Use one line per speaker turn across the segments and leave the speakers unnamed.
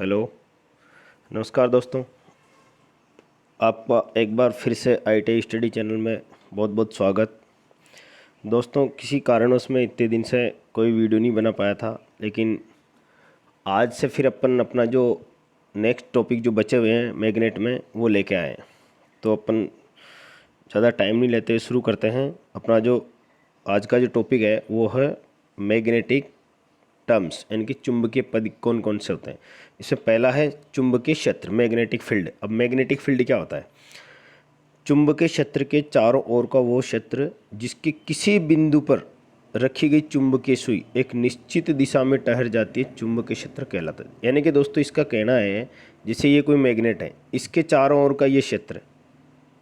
Hello, नमस्कार दोस्तों। आपका एक बार फिर से ITI स्टडी चैनल में बहुत बहुत स्वागत। दोस्तों, किसी कारणवश में इतने दिन से कोई वीडियो नहीं बना पाया था, लेकिन आज से फिर अपन अपना जो नेक्स्ट टॉपिक जो बचे हुए हैं मैग्नेट में वो लेके आए हैं। तो अपन ज़्यादा टाइम नहीं लेते, शुरू करते हैं। अपना जो आज का जो टॉपिक है वो है मैग्नेटिक टर्म्स, यानी कि चुंबकीय पद कौन कौन से होते हैं। इसमें पहला है चुंबकीय क्षेत्र, मैग्नेटिक फील्ड। अब मैग्नेटिक फील्ड क्या होता है? चुंबकीय क्षेत्र के चारों ओर का वो क्षेत्र जिसके किसी बिंदु पर रखी गई चुंबकीय सुई एक निश्चित दिशा में ठहर जाती है, चुंबकीय क्षेत्र कहलाता है। यानी कि दोस्तों, इसका कहना है जैसे ये कोई मैग्नेट है, इसके चारों ओर का ये क्षेत्र,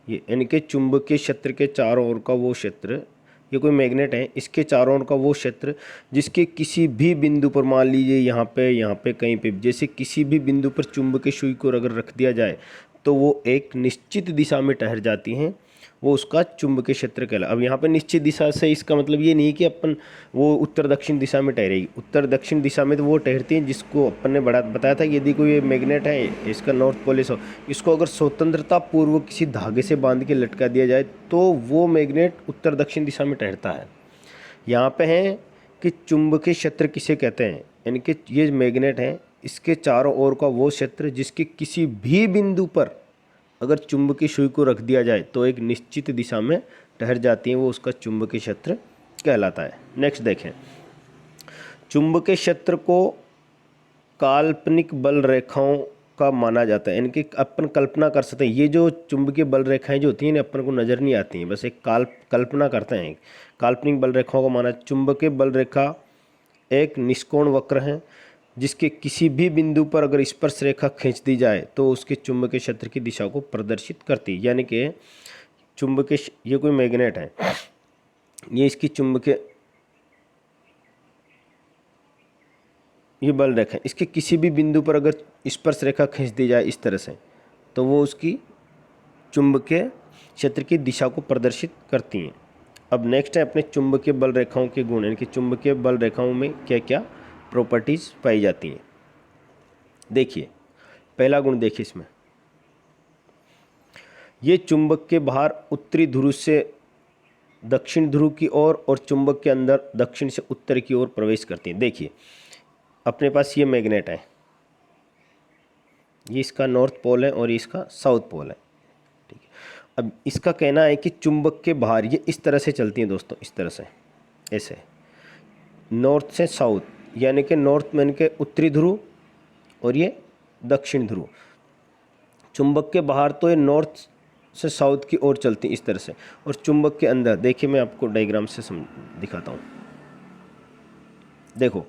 ये यानी कि चुंबकीय क्षेत्र के चारों ओर का वो क्षेत्र, ये कोई मैग्नेट है, इसके चारों ओर का वो क्षेत्र जिसके किसी भी बिंदु पर, मान लीजिए यहाँ पे कहीं पे, जैसे किसी भी बिंदु पर चुंबकीय सुई को अगर रख दिया जाए तो वो एक निश्चित दिशा में ठहर जाती हैं, वो उसका चुंबकीय क्षेत्र कहलाता है। अब यहाँ पे निश्चित दिशा से इसका मतलब ये नहीं कि अपन वो उत्तर दक्षिण दिशा में ठहरेगी। उत्तर दक्षिण दिशा में तो वो ठहरती है जिसको अपन ने बताया था। यदि कोई मैग्नेट है, इसका नॉर्थ पोल हो, इसको अगर स्वतंत्रता पूर्वक किसी धागे से बांध के लटका दिया जाए तो वो मैग्नेट उत्तर दक्षिण दिशा में ठहरता है। यहाँ पे है कि चुंबकीय क्षेत्र किसे कहते हैं, यानी कि ये मैग्नेट है, इसके चारों ओर का वो क्षेत्र जिसके किसी भी बिंदु पर अगर चुंबकीय सुई को रख दिया जाए तो एक निश्चित दिशा में ठहर जाती है, वो उसका चुंबकीय क्षेत्र कहलाता है। नेक्स्ट देखें, चुंबकीय क्षेत्र को काल्पनिक बल रेखाओं का माना जाता है। यानी कि अपन कल्पना कर सकते हैं, ये जो चुंबकीय बल रेखाएं जो होती हैं अपन को नज़र नहीं आती हैं, बस एक कल्पना करते हैं। काल्पनिक बल रेखाओं को माना, चुंबकीय बल रेखा एक निष्कोण वक्र है जिसके किसी भी बिंदु पर अगर स्पर्श रेखा खींच दी जाए तो उसके चुंबकीय क्षेत्र की दिशा को प्रदर्शित करती है। यानी कि चुंबकीय, ये कोई मैग्नेट है, ये इसकी चुंबकीय, ये बल रेखा, इसके किसी भी बिंदु पर अगर स्पर्श रेखा खींच दी जाए इस तरह से तो वो उसकी चुंबकीय क्षेत्र की दिशा को प्रदर्शित करती हैं। अब नेक्स्ट है अपने चुंबकीय बल रेखाओं के गुण, यानी कि चुंबकीय बल रेखाओं में क्या क्या प्रॉपर्टीज़ पाई जाती हैं। देखिए, पहला गुण देखिए इसमें, ये चुंबक के बाहर उत्तरी ध्रुव से दक्षिण ध्रुव की ओर और चुंबक के अंदर दक्षिण से उत्तर की ओर प्रवेश करती हैं। देखिए, अपने पास ये मैग्नेट है, ये इसका नॉर्थ पोल है और ये इसका साउथ पोल है, ठीक है। अब इसका कहना है कि चुंबक के बाहर ये इस तरह से चलती हैं दोस्तों, इस तरह से, ऐसे नॉर्थ से साउथ, यानी कि नॉर्थ में इनके उत्तरी ध्रुव और ये दक्षिण ध्रुव। चुंबक के बाहर तो ये नॉर्थ से साउथ की ओर चलती इस तरह से, और चुंबक के अंदर देखिए, मैं आपको डायग्राम से दिखाता हूँ। देखो,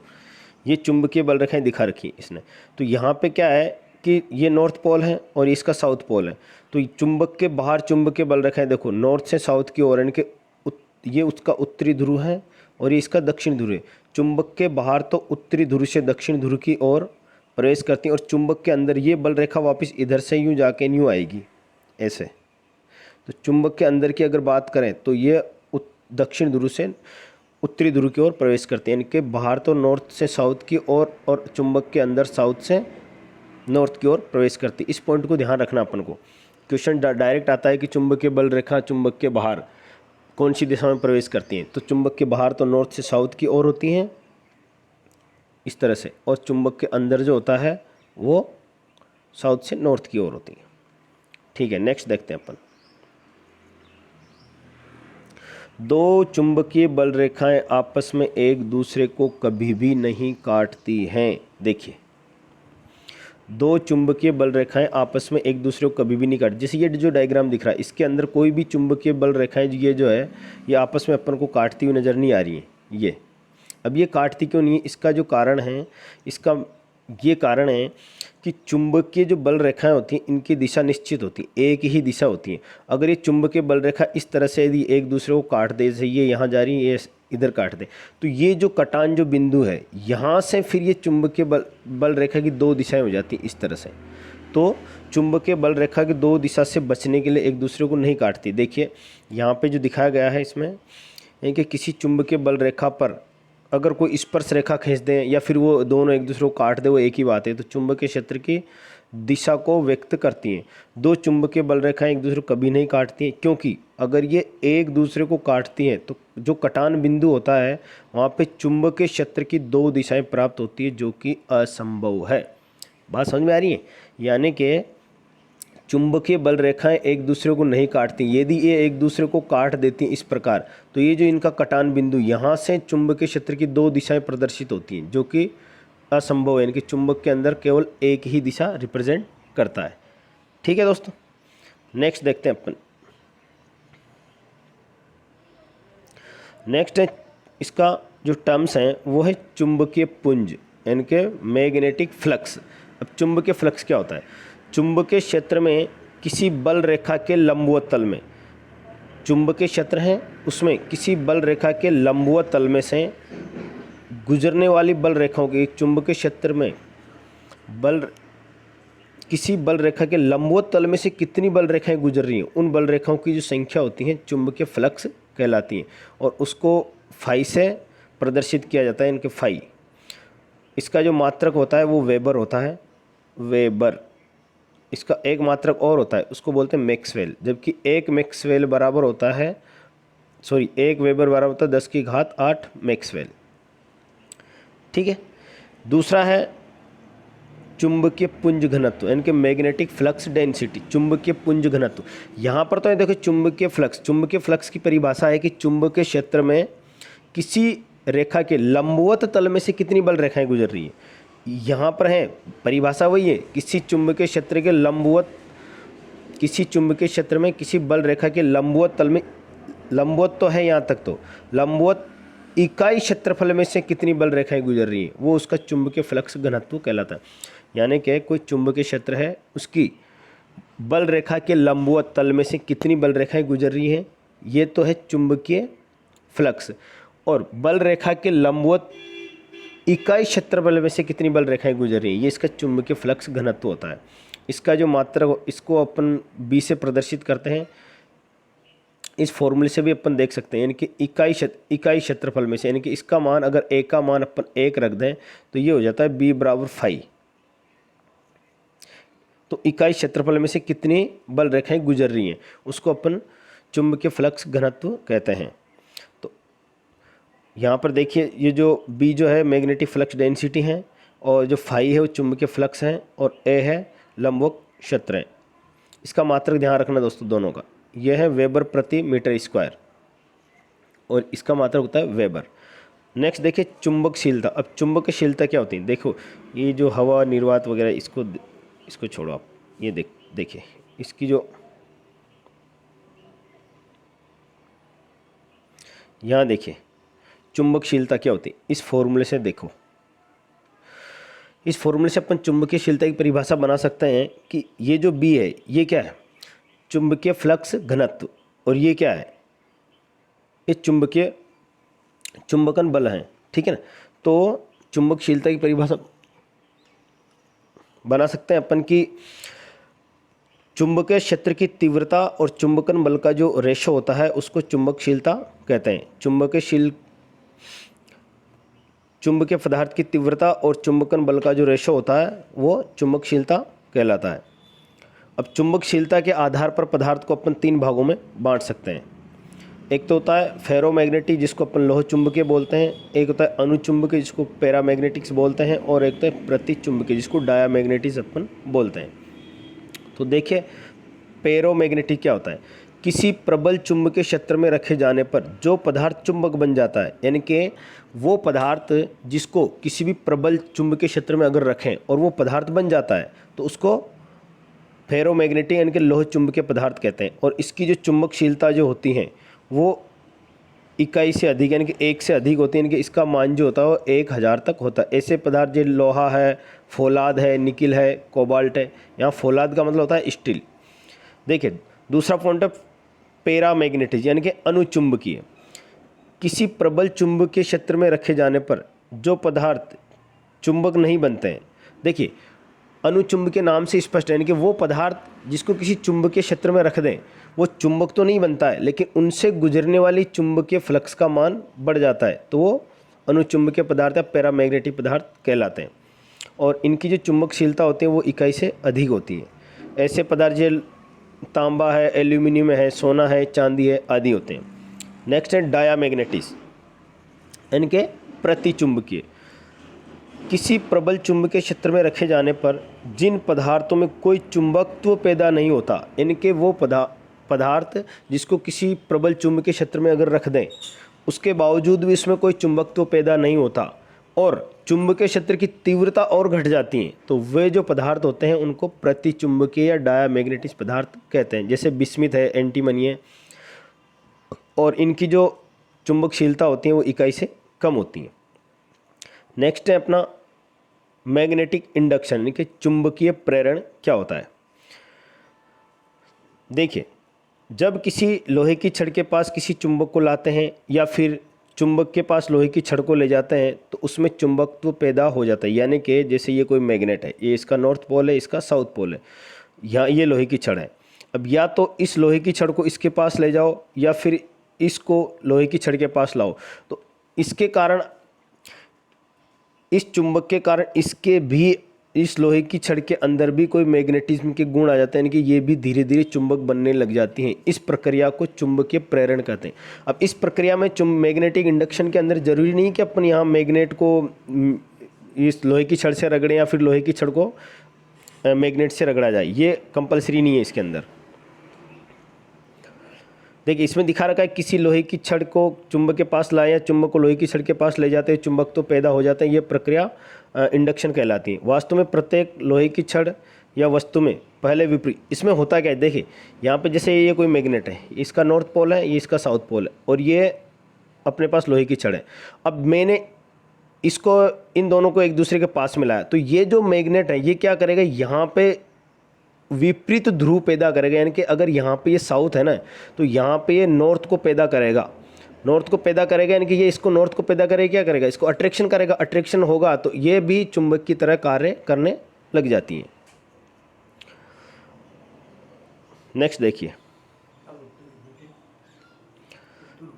ये चुंबकीय बल रेखाएं दिखा रखी इसने, तो यहाँ पे क्या है कि ये नॉर्थ पोल है और इसका साउथ पोल है। तो चुंबक के बाहर चुंबकीय बल रेखाएं देखो नॉर्थ से साउथ की ओर, यानी कि ये उसका उत्तरी ध्रुव है और ये इसका दक्षिण ध्रुव है। चुंबक के बाहर तो उत्तरी ध्रुव से दक्षिण ध्रुव की ओर प्रवेश करती हैं, और चुंबक के अंदर ये बल रेखा वापस इधर से यूँ जाके यूँ आएगी ऐसे। तो चुंबक के अंदर की अगर बात करें तो ये दक्षिण ध्रुव से उत्तरी ध्रुव की ओर प्रवेश करती है, यानी कि बाहर तो नॉर्थ से साउथ की ओर और चुंबक के अंदर साउथ से नॉर्थ की ओर प्रवेश करती है। इस पॉइंट को ध्यान रखना अपन को। क्वेश्चन डायरेक्ट आता है कि चुंबकीय बल रेखा चुंबक के बाहर कौन सी दिशा में प्रवेश करती हैं, तो चुंबक के बाहर तो नॉर्थ से साउथ की ओर होती हैं इस तरह से, और चुंबक के अंदर जो होता है वो साउथ से नॉर्थ की ओर होती है, ठीक है। नेक्स्ट देखते हैं अपन, दो चुंबकीय बल रेखाएं आपस में एक दूसरे को कभी भी नहीं काटती हैं। देखिए, दो चुंबकीय बल रेखाएं आपस में एक दूसरे को कभी भी नहीं काटती। जैसे ये जो डायग्राम दिख रहा है, इसके अंदर कोई भी चुंबकीय बल रेखाएं ये जो है ये आपस में अपन को काटती हुई नज़र नहीं आ रही है। ये अब ये काटती क्यों नहीं है, इसका जो कारण है, इसका ये कारण है कि चुंबकीय जो बल रेखाएं होती हैं इनकी दिशा निश्चित होती है, एक ही दिशा होती है। अगर ये चुंबकीय बल रेखा इस तरह से यदि एक दूसरे को काट दे, जैसे ये यहाँ जा रही है, ये इधर काट दे, तो ये जो कटान जो बिंदु है यहाँ से फिर ये चुंबकीय बल रेखा की दो दिशाएं हो जाती हैं इस तरह से। तो चुंबकीय बल रेखा की दो दिशा से बचने के लिए एक दूसरे को नहीं काटती। देखिए, यहाँ पे जो दिखाया गया है इसमें, यानी कि किसी चुंबकीय बल रेखा पर अगर कोई स्पर्श रेखा खींच दें या फिर वो दोनों एक दूसरे को काट दे, वो एक ही बात है। तो चुंबकीय क्षेत्र की दिशा को व्यक्त करती हैं। दो चुंबकीय बल रेखाएं एक दूसरे को कभी नहीं काटती हैं, क्योंकि अगर ये एक दूसरे को काटती हैं तो जो कटान बिंदु होता है वहाँ पे चुंबकीय क्षेत्र की दो दिशाएं प्राप्त होती है, जो कि असंभव है। बात समझ में आ रही है? यानी कि चुंबकीय बल रेखाएं एक दूसरे को नहीं काटती। यदि ये एक दूसरे को काट देती हैं इस प्रकार, तो ये जो इनका कटान बिंदु, यहाँ से चुंबकीय क्षेत्र की दो दिशाएं प्रदर्शित होती हैं, जो कि असंभव है। यानी कि चुंबक के अंदर केवल एक ही दिशा रिप्रेजेंट करता है। ठीक है दोस्तों, नेक्स्ट देखते हैं अपन। नेक्स्ट है इसका जो टर्म्स हैं वो है चुंबकीय पुंज, यानी कि मैग्नेटिक फ्लक्स। अब चुंबकीय फ्लक्स क्या होता है? चुंबकीय क्षेत्र में किसी बल रेखा के लंबवत तल में, चुंबकीय क्षेत्र है उसमें किसी बल रेखा के लंबवत तल में से गुजरने वाली बल रेखाओं की, चुंबकीय क्षेत्र में किसी बल रेखा के लंबवत तल में से कितनी बल रेखाएं गुजर रही हैं, उन बल रेखाओं की जो संख्या होती है चुंबकीय फ्लक्स कहलाती है। और उसको फाई से प्रदर्शित किया जाता है, इनके फाई। इसका जो मात्रक होता है वो वेबर होता है, वेबर। इसका एक मात्रक और होता है, उसको बोलते हैं मैक्सवेल। जबकि एक मैक्सवेल बराबर होता है, एक वेबर बराबर होता है 10⁸ मैक्सवेल। ठीक है। दूसरा है चुंबकीय पुंज घनत्व, यानी कि मैग्नेटिक फ्लक्स डेंसिटी, चुंबकीय पुंज घनत्व। यहाँ पर तो ये देखो चुंबकीय फ्लक्स की परिभाषा है कि चुंबकीय क्षेत्र में किसी रेखा के लंबवत तल में से कितनी बल रेखाएं गुजर रही हैं। यहाँ पर है परिभाषा वही है, किसी चुंबकीय क्षेत्र में किसी बल रेखा के लंबवत तल में, लंबवत तो है यहाँ तक, तो लंबवत इकाई क्षेत्रफल में से कितनी बल रेखाएं गुजर रही हैं, वो उसका चुंबकीय फ्लक्स घनत्व कहलाता है। यानी कि कोई चुंबकीय क्षेत्र है, उसकी बल रेखा के लंबवत तल में से कितनी बल रेखाएं गुजर रही हैं, ये तो है चुंबकीय फ्लक्स। और बल रेखा के लंबवत इकाई क्षेत्रफल में से कितनी बल रेखाएं गुजर रही हैं, ये इसका चुंबकीय फ्लक्स घनत्व होता है। इसका जो मात्रक, इसको अपन बी से प्रदर्शित करते हैं, इस फॉर्मूले से भी अपन देख सकते हैं। यानी कि इकाई क्षेत्रफल में से, यानी कि इसका मान अगर ए का मान अपन 1 रख दें तो ये हो जाता है बी बराबर 5। तो इकाई क्षेत्रफल में से कितनी बल रेखाएं गुजर रही हैं, उसको अपन चुंबकीय फ्लक्स घनत्व कहते हैं। तो यहाँ पर देखिए, ये जो बी जो है मैग्नेटिक फ्लक्स डेंसिटी है, और जो फाई है वो चुंबकीय फ्लक्स है, और ए है लंबवत क्षेत्र है। इसका मात्रक ध्यान रखना दोस्तों दोनों का, यह है वेबर प्रति मीटर स्क्वायर, और इसका मात्रक होता है वेबर। नेक्स्ट देखिए चुंबकशीलता। अब चुंबकशीलता क्या होती है? देखो, ये जो हवा निर्वात वगैरह, इसको छोड़ो आप, ये देखिए इसकी जो यहाँ देखिए चुंबकशीलता क्या होती है, इस फॉर्मूले से देखो। इस फॉर्मूले से अपन चुंबकीयशीलता की परिभाषा बना सकते हैं कि ये जो बी है ये क्या है, चुंबकीय फ्लक्स घनत्व, और ये क्या है, ये चुंबकन बल है। ठीक है ना। तो चुंबकशीलता की परिभाषा बना सकते हैं अपन की चुंबकीय क्षेत्र की तीव्रता और चुंबकन बल का जो रेशो होता है उसको चुंबकशीलता कहते हैं। चुंबकीय पदार्थ की तीव्रता और चुंबकन बल का जो रेशो होता है वो चुंबकशीलता कहलाता है। अब चुंबकशीलता के आधार पर पदार्थ को अपन 3 भागों में बांट सकते हैं। एक तो होता है फेरोमैग्नेटिक, जिसको अपन लोह चुंबकीय बोलते हैं। एक होता है अनुचुंबकीय, जिसको पैरामैग्नेटिक्स बोलते हैं। और एक होता है प्रतिचुंबकीय, जिसको डायामैग्नेटिक्स अपन बोलते हैं। तो देखिए फेरोमैग्नेटिक क्या होता है, किसी प्रबल चुंबकीय क्षेत्र में रखे जाने पर जो पदार्थ चुंबक बन जाता है, यानी कि वो पदार्थ जिसको किसी भी प्रबल चुंबकीय क्षेत्र में अगर रखें और वो पदार्थ बन जाता है तो उसको फेरोमैग्नेटिक यानी कि लोह चुंबकीय पदार्थ कहते हैं। और इसकी जो चुंबकशीलता जो होती है वो इकाई से अधिक यानी कि 1 से अधिक होती है, यानी कि इसका मान जो होता है वो 1000 तक होता है। ऐसे पदार्थ जो लोहा है, फौलाद है, निकिल है, कोबाल्ट है। यहाँ फौलाद का मतलब होता है स्टील। देखिए दूसरा पॉइंट है पैरामैग्नेटिक यानी कि अनुचुंबकीय, किसी प्रबल चुंबकीय क्षेत्र में रखे जाने पर जो पदार्थ चुंबक नहीं बनते हैं। देखिए अनुचुंबकीय नाम से स्पष्ट है, यानी कि वो पदार्थ जिसको किसी चुंबकीय क्षेत्र में रख दें वो चुंबक तो नहीं बनता है, लेकिन उनसे गुजरने वाली चुंबकीय फ्लक्स का मान बढ़ जाता है, तो वो अनुचुंबकीय पदार्थ या पैरामैग्नेटिक पदार्थ कहलाते हैं और इनकी जो चुंबकशीलता होती है वो इकाई से अधिक होती है। ऐसे पदार्थ जो तांबा है, एल्यूमिनियम है, सोना है, चांदी है आदि होते हैं। नेक्स्ट है डायामैग्नेटिस, इनके प्रतिचुंबकीय। किसी प्रबल चुंबकीय क्षेत्र में रखे जाने पर जिन पदार्थों में कोई चुंबकत्व पैदा नहीं होता, इनके वो पदार्थ जिसको किसी प्रबल चुंबकीय क्षेत्र में अगर रख दें उसके बावजूद भी इसमें कोई चुंबकत्व पैदा नहीं होता और चुंबकीय क्षेत्र की तीव्रता और घट जाती है, तो वे जो पदार्थ होते हैं उनको प्रतिचुंबकीय या डायामैग्नेटिक पदार्थ कहते हैं। जैसे बिस्मिथ है, एंटीमनी है, और इनकी जो चुंबकशीलता होती है वो इकाई से कम होती है। नेक्स्ट है अपना मैग्नेटिक इंडक्शन, यानी कि चुंबकीय प्रेरण क्या होता है। देखिए, जब किसी लोहे की छड़ के पास किसी चुंबक को लाते हैं या फिर चुंबक के पास लोहे की छड़ को ले जाते हैं तो उसमें चुंबकत्व पैदा हो जाता है। यानी कि जैसे ये कोई मैग्नेट है, ये इसका नॉर्थ पोल है, इसका साउथ पोल है, यहाँ ये लोहे की छड़ है। अब या तो इस लोहे की छड़ को इसके पास ले जाओ या फिर इसको लोहे की छड़ के पास लाओ, तो इसके कारण, इस चुंबक के कारण इसके भी, इस लोहे की छड़ के अंदर भी कोई मैग्नेटिज्म के गुण आ जाते हैं, यानी कि ये भी धीरे धीरे चुंबक बनने लग जाती हैं। इस प्रक्रिया को चुंबकीय प्रेरण कहते हैं। अब इस प्रक्रिया में मैग्नेटिक इंडक्शन के अंदर जरूरी नहीं कि अपन यहाँ मैग्नेट को इस लोहे की छड़ से रगड़ें या फिर लोहे की छड़ को मैग्नेट से रगड़ा जाए, ये कंपलसरी नहीं है इसके अंदर। देखिए, इसमें दिखा रखा है किसी लोहे की छड़ को चुंबक के पास लाए या चुंबक को लोहे की छड़ के पास ले जाते हैं, चुंबक तो पैदा हो जाते हैं। ये प्रक्रिया इंडक्शन कहलाती है। वास्तव में प्रत्येक लोहे की छड़ या वस्तु में पहले विपरीत, इसमें होता क्या है, देखिए यहाँ पे जैसे ये कोई मैग्नेट है, इसका नॉर्थ पोल है, ये इसका साउथ पोल है और ये अपने पास लोहे की छड़ है। अब मैंने इसको, इन दोनों को एक दूसरे के पास मिलाया, तो ये जो मैग्नेट है ये क्या करेगा, यहाँ पे विपरीत ध्रुव पैदा करेगा। यानी कि अगर यहाँ पे ये साउथ है ना, तो यहाँ पे ये नॉर्थ को पैदा करेगा, नॉर्थ को पैदा करेगा, यानी कि ये इसको नॉर्थ को पैदा करेगा, क्या करेगा, इसको अट्रैक्शन करेगा। अट्रैक्शन होगा तो ये भी चुंबक की तरह कार्य करने लग जाती है। नेक्स्ट देखिए,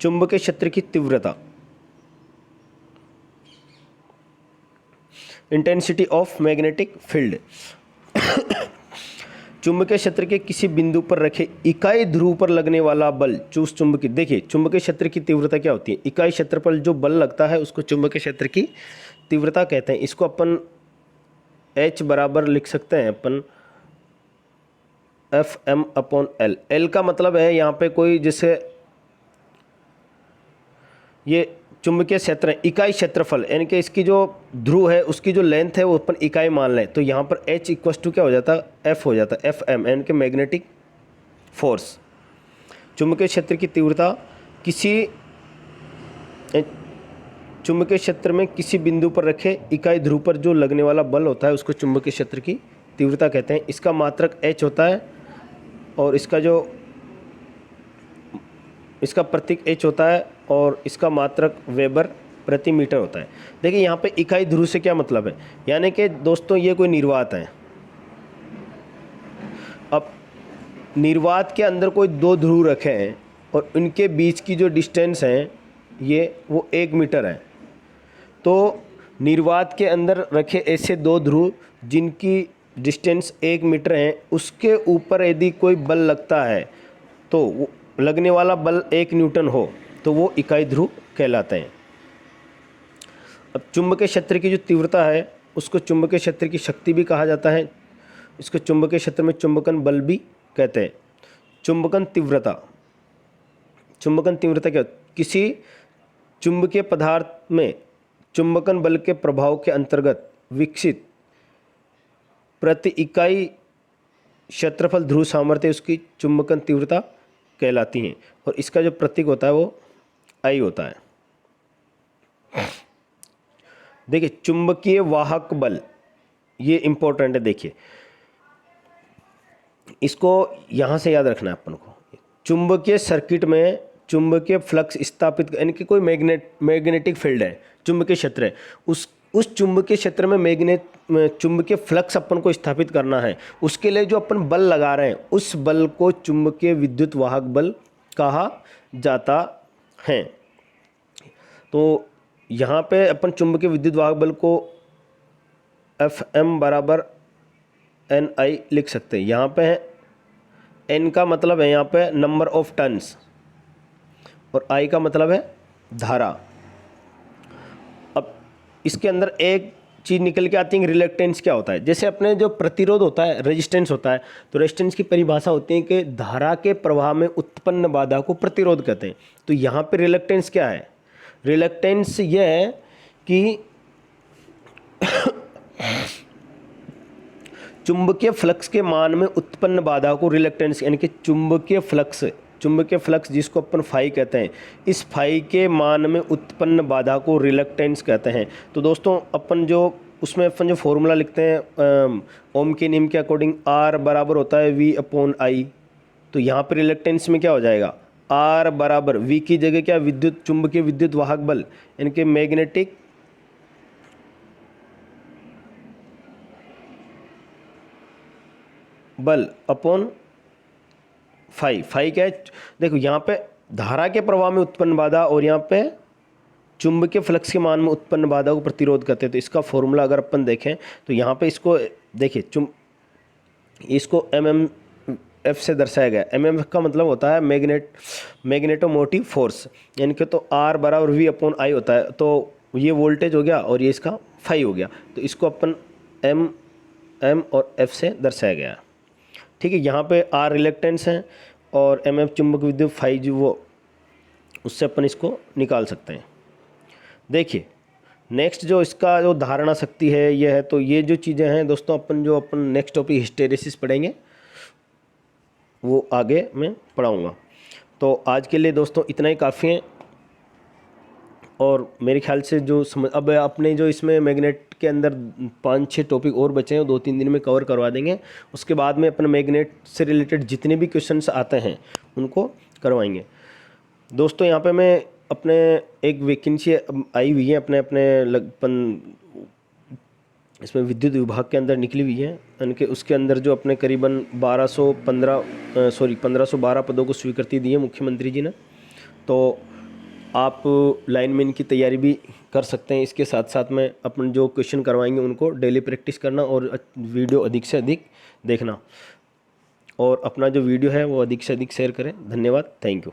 चुंबकीय क्षेत्र की तीव्रता, इंटेंसिटी ऑफ मैग्नेटिक फील्ड। चुंबकीय क्षेत्र के किसी बिंदु पर रखे इकाई ध्रुव पर लगने वाला बल चूस चुंबकीय, देखिए चुंबकीय क्षेत्र की तीव्रता क्या होती है, इकाई क्षेत्र पर जो बल लगता है उसको चुंबकीय क्षेत्र की तीव्रता कहते हैं। इसको अपन H बराबर लिख सकते हैं अपन Fm/L। L का मतलब है यहाँ पे कोई, जैसे ये चुंबकीय क्षेत्र है, इकाई क्षेत्रफल, यानी कि इसकी जो ध्रुव है उसकी जो लेंथ है वो अपन इकाई मान लें, तो यहाँ पर H इक्वस टू क्या हो जाता है, F हो जाता है, Fm, यानी कि मैग्नेटिक फोर्स। चुंबकीय क्षेत्र की तीव्रता, किसी चुंबकीय क्षेत्र में किसी बिंदु पर रखे इकाई ध्रुव पर जो लगने वाला बल होता है उसको चुंबकीय क्षेत्र की तीव्रता कहते हैं। इसका मात्रक H होता है और इसका प्रतीक H होता है और इसका मात्रक वेबर प्रति मीटर होता है। देखिए यहाँ पे इकाई ध्रुव से क्या मतलब है, यानी कि दोस्तों ये कोई निर्वात है। अब निर्वात के अंदर कोई दो ध्रुव रखे हैं और उनके बीच की जो डिस्टेंस है वो 1 मीटर है। तो निर्वात के अंदर रखे ऐसे दो ध्रुव जिनकी डिस्टेंस 1 मीटर है, उसके ऊपर यदि कोई बल लगता है तो लगने वाला बल 1 न्यूटन हो तो वो इकाई ध्रुव कहलाते हैं। अब चुंबकीय क्षेत्र की जो तीव्रता है उसको चुंबकीय क्षेत्र की शक्ति भी कहा जाता है। इसको चुंबकीय क्षेत्र में चुंबकन बल भी कहते हैं। चुंबकन तीव्रता, चुंबकन तीव्रता क्या, किसी चुंबकीय पदार्थ में चुंबकन बल के प्रभाव के अंतर्गत विकसित प्रति इकाई क्षेत्रफल ध्रुव सामर्थ्य उसकी चुंबकन तीव्रता कहलाती हैं और इसका जो प्रतीक होता है वो I होता है। देखिए चुंबकीय वाहक बल, ये इंपॉर्टेंट है। देखिए इसको यहाँ से याद रखना है अपन को। चुंबकीय सर्किट में चुंबकीय फ्लक्स स्थापित, यानी कि कोई मैग्नेटिक फील्ड है, चुंबकीय क्षेत्र है, उस चुंबकीय क्षेत्र में चुंबकीय फ्लक्स अपन को स्थापित करना है। उसके लिए जो अपन बल लगा रहे हैं उस बल को चुंबकीय विद्युत वाहक बल कहा जाता है। तो यहाँ पे अपन चुंबकीय विद्युत वाहक बल को Fm बराबर Ni लिख सकते हैं। यहाँ पे है N का मतलब है यहाँ पे नंबर ऑफ टर्न्स और I का मतलब है धारा। अब इसके अंदर एक चीज़ निकल के आती है, रिलेक्टेंस क्या होता है। जैसे अपने जो प्रतिरोध होता है, रेजिस्टेंस होता है, तो रेजिस्टेंस की परिभाषा होती है कि धारा के प्रवाह में उत्पन्न बाधा को प्रतिरोध कहते हैं। तो यहाँ पे रिलेक्टेंस क्या है? रिलेक्टेंस यह है कि चुंबकीय फ्लक्स के मान में उत्पन्न बाधा को रिलेक्टेंस, यानी कि चुंबकीय फ्लक्स जिसको अपन फाई कहते हैं, इस फाई के मान में उत्पन्न बाधा को रिलेक्टेंस कहते हैं। तो दोस्तों अपन जो फॉर्मूला लिखते हैं ओम के नियम के अकॉर्डिंग, R बराबर होता है V/I। तो यहाँ पर रिलेक्टेंस में क्या हो जाएगा? R बराबर V की जगह क्या, चुंबकीय विद्युत वाहक बल, यानी कि मैग्नेटिक बल अपॉन फाई क्या है? देखो यहाँ पे धारा के प्रवाह में उत्पन्न बाधा और यहाँ पे चुंबकीय फ्लक्स के मान में उत्पन्न बाधा को प्रतिरोध करते हैं। तो इसका फॉर्मूला अगर अपन देखें तो यहाँ पे इसको देखिए, इसको MMF से दर्शाया गया। MMF का मतलब होता है मैग्नेटोमोटिव फोर्स, यानी कि तो R बराबर V/I होता है। तो ये वोल्टेज हो गया और ये इसका फाई हो गया। तो इसको अपन M और F से दर्शाया गया। ठीक है, यहाँ पे R रिलेक्टेंस है और MF चुंबक विद्युत, फाई जो वो, उससे अपन इसको निकाल सकते हैं। देखिए नेक्स्ट जो इसका जो धारणा शक्ति है ये है। तो ये जो चीज़ें हैं दोस्तों, अपन नेक्स्ट टॉपिक हिस्टैरिसीस पढ़ेंगे, वो आगे मैं पढ़ाऊँगा। तो आज के लिए दोस्तों इतना ही काफ़ी है। और मेरे ख्याल से अब अपने जो इसमें मैग्नेट के अंदर 5-6 टॉपिक और बचे हैं, 2-3 दिन में कवर करवा देंगे। उसके बाद में अपन मैग्नेट से रिलेटेड जितने भी क्वेश्चंस आते हैं उनको करवाएंगे। दोस्तों यहाँ पे मैं अपने एक वैकेंसी आई हुई है इसमें विद्युत विभाग के अंदर निकली हुई है, यानी कि उसके अंदर जो अपने करीबन 1512 पदों को स्वीकृति दी है मुख्यमंत्री जी ने। तो आप लाइनमैन की तैयारी भी कर सकते हैं। इसके साथ साथ में अपन जो क्वेश्चन करवाएंगे उनको डेली प्रैक्टिस करना और वीडियो अधिक से अधिक देखना, और अपना जो वीडियो है वो अधिक से अधिक शेयर करें। धन्यवाद, थैंक यू।